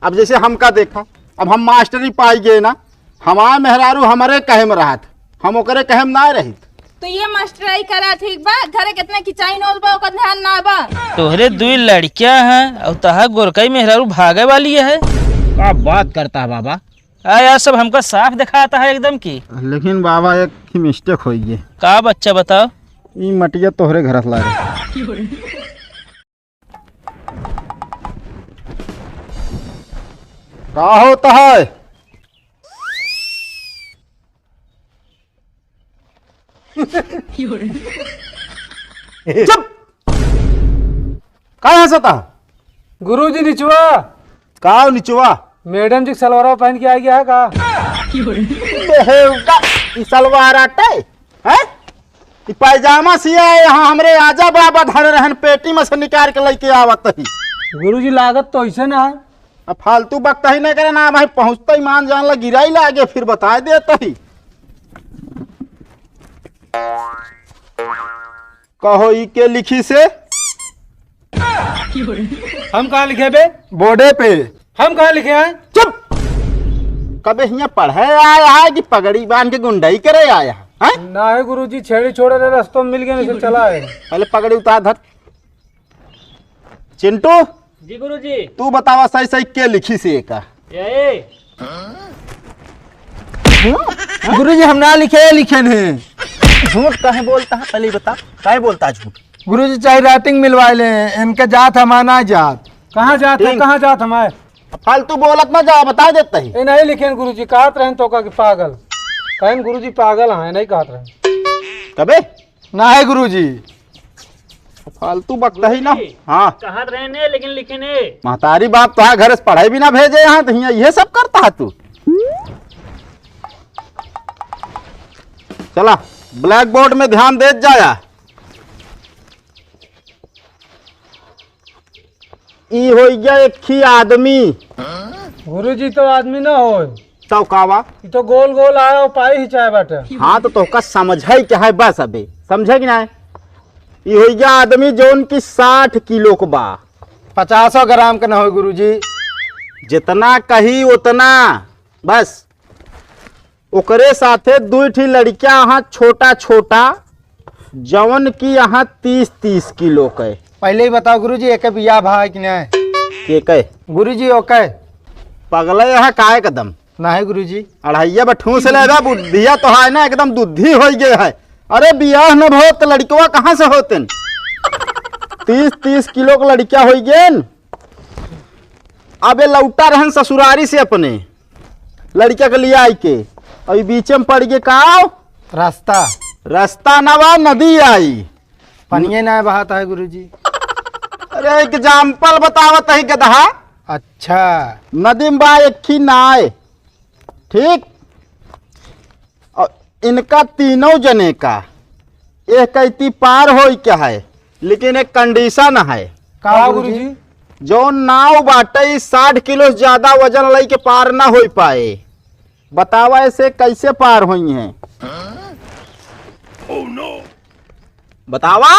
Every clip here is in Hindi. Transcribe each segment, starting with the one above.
अब जैसे हमका देखा, अब हम मास्टरी पाई गए ना, हमारा मेहरारू हमारे कहे में रहा हम ओकरे कहे में ना रही। तो ये मास्टराई करा ठीक बा, घरे कितना खिंचाई नोल बा ओकर ध्यान ना बा। तोहरे दुई लड़कियां हैं और तहा गोरकई मेहरारू भागे वाली है। क्या बात करता है बाबा? यार सब हमको साफ दिखाता है एकदम की। लेकिन बाबा एक मिस्टेक हो गई। का बच्चा बताओ? ई मटिया तोहरे घर ला रहे। का होता है? चुप! का हंसता? गुरुजी निचवा का निचवा? मैडम जी सलवार पहन के आ गया है का? ई सलवार आटे हैं? ई पैजामा सिया है यहाँ हमरे आजा बाबा धरे रहन पेटी में से निकाल के लेके आवत ही। गुरुजी लागत तो ऐसे ना है। अब फालतू बकता ही नहीं करे ना भाई, पहुँचता ही मान जान ला गिराई लागे फिर बता देता ही। कहो ई के लिखी से? हम कहाँ लिखे बे? बोर्डे पे। हम कहाँ लिखे हैं? चुप! कबे यहाँ पढ़े आया है कि पगड़ी बांध के गुंडाई करे आया है? ना है गुरुजी, छेड़ी छोड़े रहे रास्तों में मिल गए नहीं चला है। पहले पगड़ी उतार धर। चिंटू जी गुरुजी। तू बतावा सही सही के लिखी से का? गुरुजी हम ना लिखे लिखे हैं। झूठ काहे बोलता है पहले बता, काहे बोलता है झूठ? गुरुजी चाहे राइटिंग मिलवा ले, इनके जात हमारा जात। कहाँ जात है? कहाँ जात हमारे? फालतू बोलत ना जा, बता देता ही। ये नहीं लिखे गुरुजी, कहत रहे तो का कि पागल कहन गुरुजी पागल है, नहीं कहत रहे। कबे ना है गुरुजी। फालतू बकता ही ना। हाँ कहा रहने लेकिन लिखने। महतारी बाप तो घर से पढ़ाई भी ना भेजे यहाँ, तो यहाँ ये सब करता है तू। चला ब्लैक बोर्ड में ध्यान दे जाया। ई हो गया एक ही आदमी। गुरुजी तो आदमी ना हो, चौकावा ये तो गोल गोल आया पाई हिचाए बाटे। हाँ तो का समझ है क्या है बस अबे समझे कि ना? ये हो गया आदमी जो उनकी 60 किलो को बा। 50 ग्राम का ना हो गुरुजी। जितना कही उतना बस। ओकरे साथे दू ठी लड़कियां यहाँ छोटा छोटा जवन की यहाँ 30-30 किलो के। पहले ही बताओ गुरुजी, एक बिया भाई कि नहीं? के कहे गुरुजी ओके पगले यहाँ काय कदम ना है गुरुजी। अढ़ाइया बठूस ले बुद्धिया तो है ना एकदम दुद्धि हो गए है। अरे बियाह न हो तो लड़कवा कहाँ से होते? 30-30 किलो के लड़कियां हो गए। अबे लौटा रहन ससुरारी से अपने लड़किया के लिए आई के, अभी बीच में पड़ गए का रास्ता ना बा, नदी आई पनिये ना बहाता है गुरुजी। अरे एग्जाम्पल बतावत है गधा। अच्छा नदी में बा एक ही नाय, ठीक? और इनका तीनों जने का एक कहती पार हो क्या है, लेकिन एक कंडीशन है। का गुरुजी? जो नाव बाटे 60 किलो से ज्यादा वजन ले के पार ना हो पाए। बतावा ऐसे कैसे पार हुई हैं? बतावा।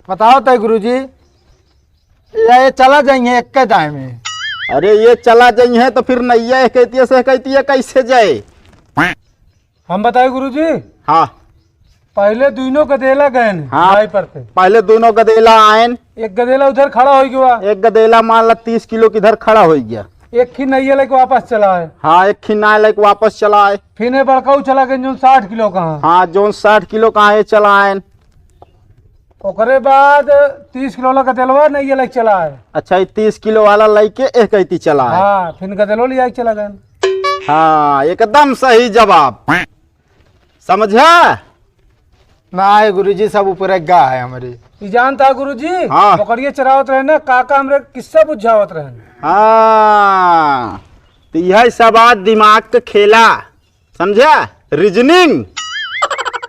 बताओ तो गुरुजी। ये चला जाएंगे एक के दाएं में। अरे ये चला जाइए तो फिर नैया कहती है कैसे जाए? हम बताए गुरुजी। हाँ पहले दोनों गदेला गए हाँ पर थे। पहले दोनों गदेला आयन। एक गदेला उधर खड़ा हो गया, एक गदेला मान ला 30 किलो किधर खड़ा हो गया। एक ही नैया लेके वापस चला है। हाँ एक खिन्ना लेके वापस चला है। फिर ये बड़काऊ चला गए जो 60 किलो का है। हाँ जो 60 किलो का है चला आयन। ओकरे बाद 30 किलो वाला गदेलवा नैया लेके चला है। अच्छा ये 30 किलो वाला लेके एक कहती चला है। हाँ फिर गदेलो ले आके चला गए। हाँ एकदम सही जवाब, समझा? ना है गुरुजी, सब ऊपर एक गा है हमारी। ई जानता गुरुजी। हाँ। पकड़िए चरावत रहे ना, काका हमरे किस्सा बुझावत रहे। हाँ तो यह सब आज दिमाग का खेला, समझा? रीजनिंग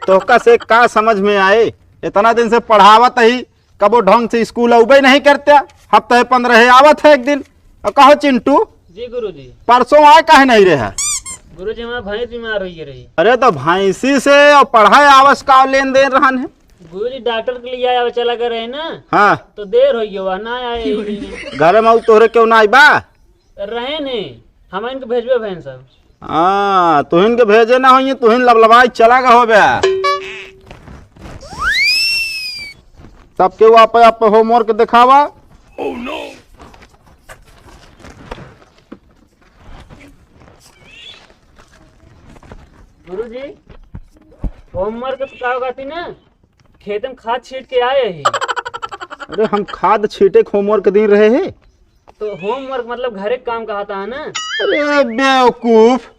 तो का से का समझ में आए? इतना दिन से पढ़ावत ही, कबो ढंग से स्कूल अबे नहीं करते। हफ्ते 15 आवत है एक दिन। और कहो चिंटू जी गुरुजी। परसों आए काहे नहीं रहा? गुरुजी हमारा भैंस बीमार हुई रही। अरे तो भैंसी से और पढ़ाई आवस का लेन देन रहन है। गुरुजी डॉक्टर के लिए आया चला कर रहे ना, हाँ तो देर हो गया ना आए। घर में तोहरे क्यों ना आई बा? रहे नहीं हम इनको भेजबे बहन सब। हाँ तुहिन के भेजे ना हो तुहिन लबलबाई चला का हो बे सबके वाप आप होमवर्क दिखावा। गुरुजी होमवर्क तो का होगा ना खेत में खाद छीट के आए ही। अरे हम खाद छीटे के होमवर्क दी रहे हैं। तो होमवर्क मतलब घरे काम कहता है ना। अरे बेवकूफ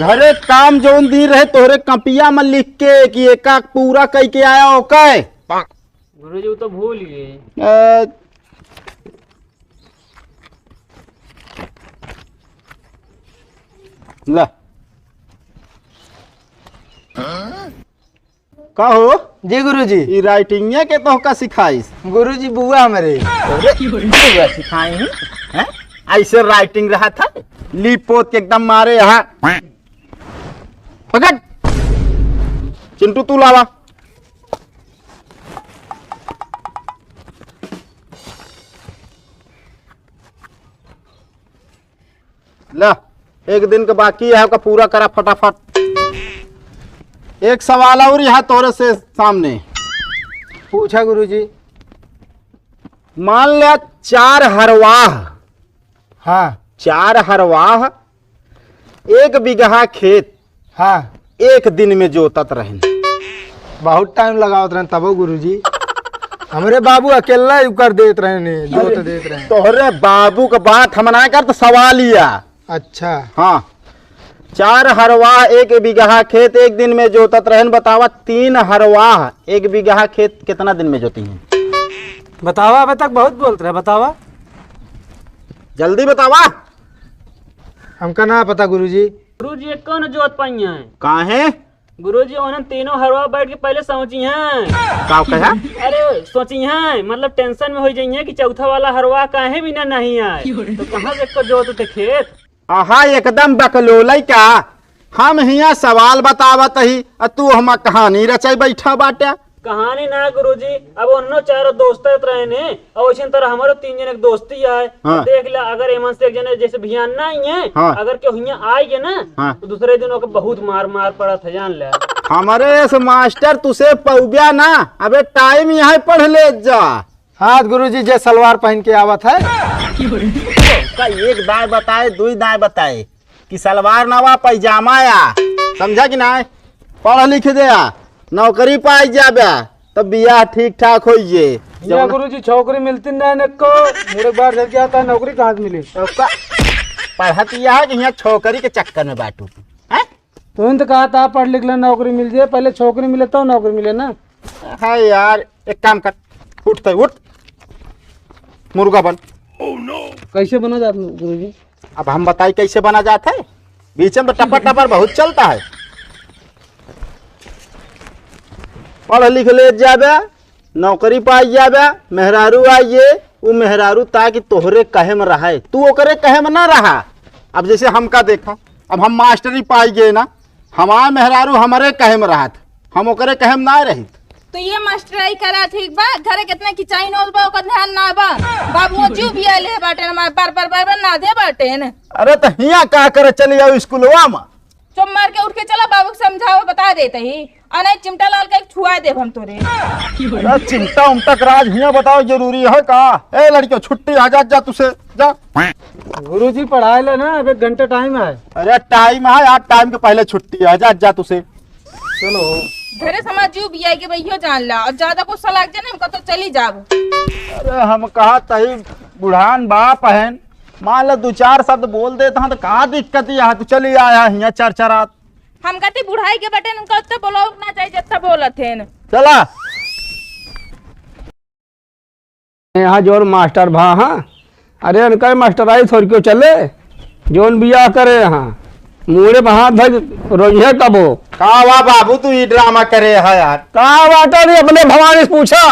घरे काम जोन दी रहे तोहरे कपिया में लिख के कि एका पूरा कह के आया हो कै गुरुजी वो तो भूल गए। ला का हो जी गुरुजी। ई राइटिंग के तो का सिखाइस गुरुजी बुआ हमारे सिखाई हैं? ऐसे राइटिंग रहा था लिपोत के एकदम मारे यहाँ पकड़ चिंटू तू लावा। ला एक दिन का बाकी है का पूरा करा फटाफट। एक सवाल और यहाँ तोरे से सामने पूछा गुरुजी। मान लिया 4 हरवाह हाँ 4 हरवाह 1 बीघा खेत हाँ 1 दिन में जोतत रहें। बहुत टाइम लगावत रहे तबो गुरुजी। हमरे बाबू अकेला ही कर देत रहे ने जोत देत रहे। तोहरे बाबू का बात हम ना कर तो सवाल लिया। अच्छा हाँ 4 हरवाह 1 बीघा खेत 1 दिन में जोतत रहें। बतावा 3 हरवाह 1 बीघा खेत कितना दिन में जोती हैं? बतावा अभी तक बहुत बोलते रहे बतावा। जल्दी बतावा। हमका ना पता गुरुजी। गुरुजी एक कौन जोत पाई है? कहाँ है गुरुजी उन्हें तीनों हरवा बैठ के पहले सोची हैं। का कहा? अरे सोची हैं मतलब टेंशन में हो जाइए कि चौथा वाला हरवा काहे भी ना नहीं आए तो कहाँ से इसको जोत उठे खेत। आहा एकदम बकलोल का हम हिया सवाल बतावत ही तू हम कहानी रचाई बैठा बाटा। कहानी ना गुरुजी अब उन्नो 4 दोस्त रहे ने और वैसे तरह हमारे 3 जने की दोस्ती है। हाँ। देख ला अगर एमन से एक जने जैसे भियान ना आई है। हाँ। अगर क्यों हिया आई है ना हाँ। तो दूसरे दिन ओके बहुत मार पड़ा था जान ले। हमारे से मास्टर तुसे पौबिया ना अबे टाइम यहाँ पढ़ ले जा। हाँ गुरुजी जे सलवार पहन के आवत है का एक दाय बताए 2 दाय बताए कि सलवार नवा पैजामा या समझा कि ना पढ़ लिख दे नौकरी पाई जाबे तब बियाह ठीक ठाक हो ये। या गुरुजी छोकरी मिलती ना को मेरे बार घर के आता नौकरी कहाँ से मिली। पढ़त यह है कि यहाँ छोकरी के चक्कर में बाटू हैं? तो तो कहा था पढ़ लिख ले नौकरी मिल जाए पहले छोकरी मिले तो नौकरी मिले ना। हाँ यार एक काम कर उठते उठ मुर्गा बन। कैसे बना जाता गुरुजी? अब हम बताई कैसे बना जाता है। बीच में तो टपर टपर बहुत चलता है। पढ़ लिख ले जाबे नौकरी पाई जाबे मेहरारू आइए वो मेहरारू ताकि तोहरे कहे में रहा तू ओकरे कहे में ना रहा। अब जैसे हमका देखा अब हम मास्टरी पाई गए ना हमारा मेहरारू हमारे कहे में रहा हम ओकरे कहे में ना रही। तो ये मास्टराई करा ठीक बा घरे कितना किचाई नोल बा ओकर ध्यान ना बा। बाबू जी भी आले बाटे ना बार ना दे बाटे न। अरे तो हिया का करे चली जाओ स्कूलवा में चुप मार के उठ के चला बाबू को समझाओ बता देते ही अने चिमटा लाल का छुआ दे हम तोरे। अरे चिमटा उमटा राज हिया बताओ जरूरी है का। ए लड़कियों छुट्टी आ जा तुसे जा। गुरुजी पढ़ाए ले ना अब 1 घंटा टाइम है। अरे टाइम है यार टाइम के पहले छुट्टी आ जा तुसे। चलो घरे समाज जू भी आई के भैया जान ला और ज्यादा कुछ सलाह जाने हमको तो चली जाओ। अरे हम कहा तही बुढ़ान बाप है मान लो 2-4 शब्द बोल देता हूँ तो कहाँ दिक्कत यहाँ तू चली आया हिया 4 रात। हम कहते बुढ़ाई के बटे उनका उतना बोलो ना चाहिए जितना बोलत है। चला यहाँ जोर मास्टर भा हाँ अरे उनका मास्टर आई थोड़ी क्यों चले जोन बियाह करे यहाँ मुड़े हाथ भाई रोजे कबो कहा वाह बाबू तू ये ड्रामा करे है यार। कहा बात नहीं अपने भवानी से पूछा।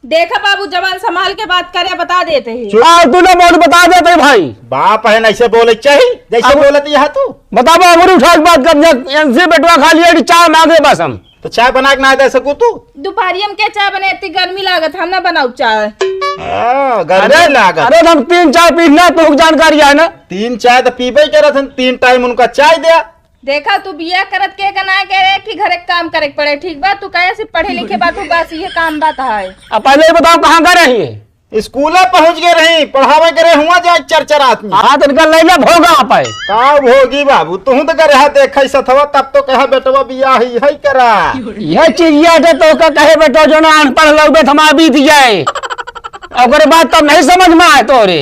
देखा बाबू जबान संभाल के बात करे बता देते ही। तूने बहुत बता देते भाई बाप है ऐसे बोले चाहिए जैसे बोलती है तू बता बाबू उठा के बात कर एनसी बेटवा खा लिया 4 मांगे बस हम तो चाय बना के ना दे सकू तू? दोपहरिया में क्या चाय बने, इतनी गर्मी लागत, हम ना बनाऊ चाय। गर्मी लागत। अरे हम 3 चाय पीना तो जानकारी है ना। 3 चाय तो पीबे करत हन, 3 टाइम उनका चाय दे। देखा तू बिया करत के ना कह रहे कि घरे काम करे के पड़े, ठीक बा? तू कहे से पढ़े लिखे बा, तू बस ये काम बात है। अब पहले बताओ कहाँ का रही? स्कूल पहुंच गए रही, पढ़ावे करे हुआ जाए 4 आदमी। हाँ तो निकल नहीं ना भोगा पाए का भोगी बाबू, तू तो करे है देख सथवा, तब तो कहा बेटवा बिया ही है करा। यह चिड़िया तो का कहे बेटो जो ना अनपढ़ लोग थमा बीत जाए, और बात तब नहीं समझ में आए तोरे।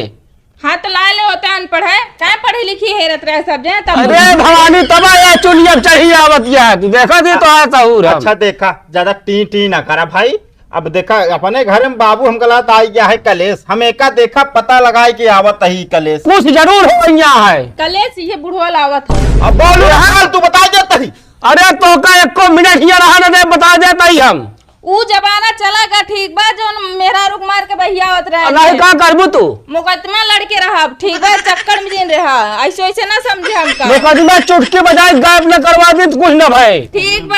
हाँ तो लाए ले होता अनपढ़ है, क्या पढ़ी लिखी हेरत रहे सब जाए तब। अरे भवानी तब आया चुनी अब चढ़ी आवतिया है, तू देखा दी तो आया सहूर। अच्छा देखा, ज्यादा टी टी ना करा भाई। अब देखा अपने घर में बाबू हम गलत आई गया है कलेश, हम एका देखा पता लगाए कि आवत ही कलेश। कुछ जरूर हो यहाँ है कलेश ये बुढ़वा लावत है। अब बोलू हाल तू बता देता ही। अरे तो का 1 मिनट यहाँ रहा ना बता देता ही हम। ऊ जमाना चला गा, ठीक बा? जो मेरा रुक मार के बहिया आवत रहे, नहीं का करबू तू? मुकदमा लड़के रहा, ठीक बा? चक्कर में जिन रहा, ऐसे ऐसे ना समझे हमका। मुकदमा चुटकी बजाय गायब न करवा दी तो कुछ न भाई। ठीक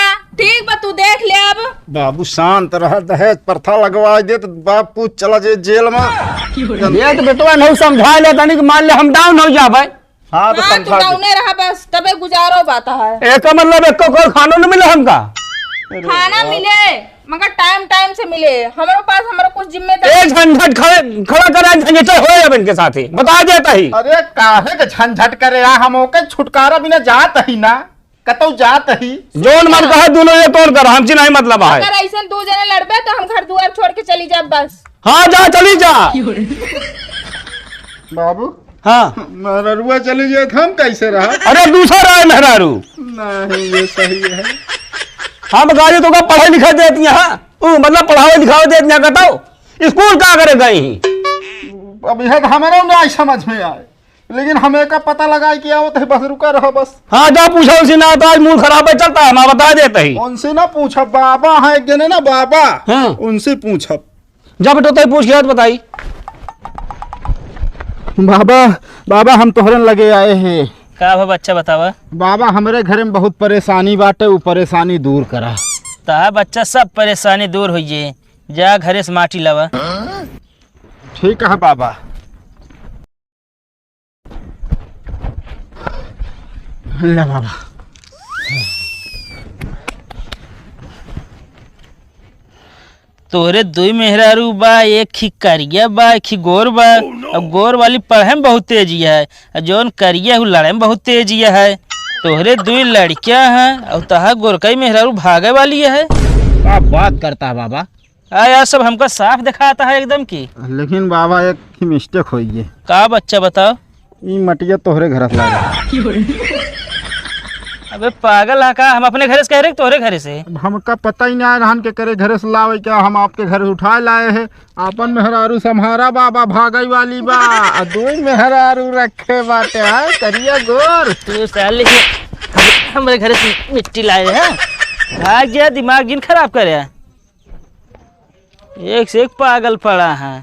बा तू देख ले अब। बाबू शांत रह, दहेज प्रथा लगवा दे तो बापू चला जे जेल में। ये तो बेटवा नहीं समझा ले तनिक, मान ले हम डाउन हो जा भाई। हाँ तो हाँ तू समझा दे। डाउने रहा बस, तबे गुजारो बात है। एक मतलब एक को खाना न मिले हमका। खाना मिले मगर टाइम से मिले, हमारे पास हमारा कुछ जिम्मेदारी। एक झंझट खड़ा करा झंझट हो अब इनके साथ ही बता देता ही। अरे काहे के झंझट करे यार, हम ओके छुटकारा बिना जात ही ना, कतौ जात ही। जोन मन कहा दोनों ये तोड़ कर हमसे नहीं मतलब है। अगर ऐसे 2 जने लड़बे तो हम घर दुआर छोड़ के चली जाए बस। हाँ जा चली जा बाबू हाँ। मेहरुआ चली जाए तो हम कैसे रहा? अरे दूसरा है मेहरारू नहीं ये सही है। हम गाड़ी तो का पढ़ाई लिखाई देती है, मतलब पढ़ाई लिखाई देती है। बताओ स्कूल कहाँ करे गई? अब यह हमारा नहीं समझ में आए, लेकिन हमें का पता लगा कि आवत है, बस रुका रहो बस। हाँ जा पूछा उसी ना, तो आज मूड खराब है चलता है, मैं बता देता ही। उनसे ना पूछा, बाबा है एक जने ना बाबा, हाँ। उनसे पूछा। जा बेटो तो पूछ के बताई। बाबा हम तोहरन लगे आए हैं। का भा बच्चा बतावा? बाबा हमारे घर में बहुत परेशानी बाटे, वो परेशानी दूर करा। ता बच्चा सब परेशानी दूर होइए, जा घरे से माटी लावा। ठीक है बाबा। ले बाबा। तोहरे 2 मेहरारू बा, एक ही करिया बा, एक ही गोर बा। अब गोर वाली पढ़े में बहुत तेजिया है, और जौन करिया है लड़े में बहुत तेजिया है। तोहरे 2 लड़कियां हैं और तहा गोरकई मेहरारू भागे वाली है। क्या बात करता है बाबा? यार सब हमका साफ दिखाता है एकदम की। लेकिन बाबा एक ही मिस्टेक हुई है। का बच्चा बताओ? ये मटिया तोहरे घर से लाया। अबे पागल है का, हम अपने घर से कह रहे तोहरे घर से? हमका पता ही नहीं रहन के करे घर से लावे, क्या हम आपके घर उठा लाए हैं। आपन मेहरारू सम्हारा बाबा, भागई वाली बा, 2 मेहरारू रखे बाटे है, करिया गोर। तू साल लेके हमारे घर से मिट्टी लाए हैं, भाग गया, दिमाग जिन खराब करे। एक से एक पागल पड़ा है।